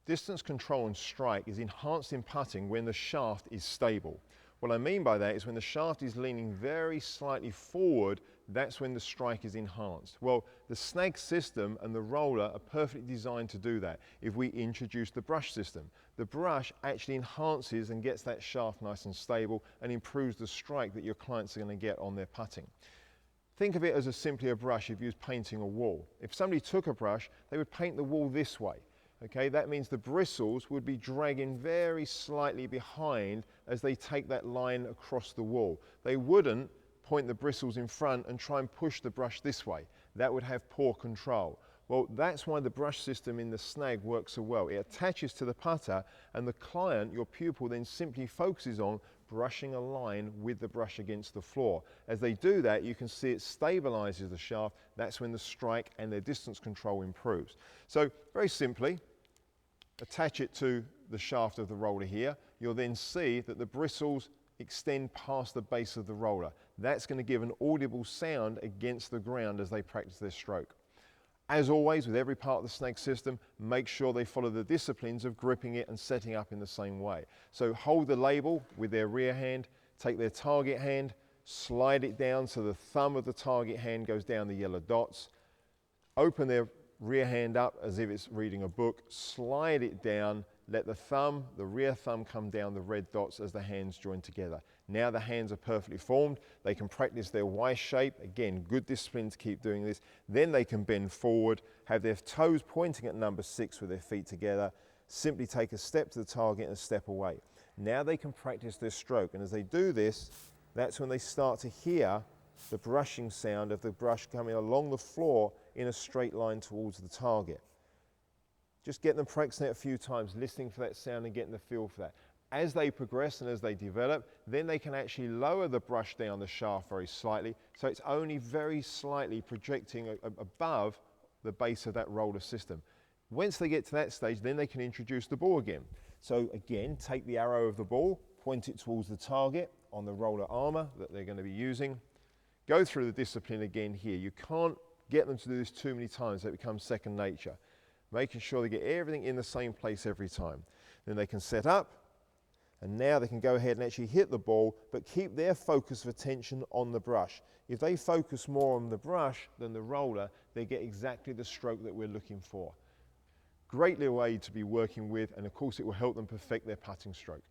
Distance control and strike is enhanced in putting when the shaft is stable. What I mean by that is when the shaft is leaning very slightly forward, that's when the strike is enhanced. Well, the SNAG system and the roller are perfectly designed to do that if we introduce the brush system. The brush actually enhances and gets that shaft nice and stable and improves the strike that your clients are going to get on their putting. Think of it as simply a brush if you was painting a wall. If somebody took a brush, they would paint the wall this way. Okay, that means the bristles would be dragging very slightly behind as they take that line across the wall. They wouldn't point the bristles in front and try and push the brush this way. That would have poor control. Well, that's why the brush system in the SNAG works so well. It attaches to the putter and the client, your pupil, then simply focuses on brushing a line with the brush against the floor. As they do that, you can see it stabilizes the shaft. That's when the strike and their distance control improves. So very simply, attach it to the shaft of the roller here. You'll then see that the bristles extend past the base of the roller. That's going to give an audible sound against the ground as they practice their stroke. As always, with every part of the SNAG system, make sure they follow the disciplines of gripping it and setting up in the same way. So hold the label with their rear hand, take their target hand, slide it down so the thumb of the target hand goes down the yellow dots, open their rear hand up as if it's reading a book, slide it down, let the rear thumb come down the red dots as the hands join together. Now the hands are perfectly formed. They can practice their Y shape. Again, good discipline to keep doing this. Then they can bend forward, have their toes pointing at number 6 with their feet together. Simply take a step to the target and a step away. Now they can practice their stroke. And as they do this, that's when they start to hear the brushing sound of the brush coming along the floor in a straight line towards the target. Just get them practicing it a few times, listening for that sound and getting the feel for that. As they progress and as they develop, then they can actually lower the brush down the shaft very slightly, so it's only very slightly projecting above the base of that roller system. Once they get to that stage, then they can introduce the ball again. So again, take the arrow of the ball, point it towards the target on the roller armor that they're going to be using. Go through the discipline again here. You can't get them to do this too many times, so it becomes second nature. Making sure they get everything in the same place every time. Then they can set up, and now they can go ahead and actually hit the ball, but keep their focus of attention on the brush. If they focus more on the brush than the roller, they get exactly the stroke that we're looking for. Great little aid to be working with, and of course it will help them perfect their putting stroke.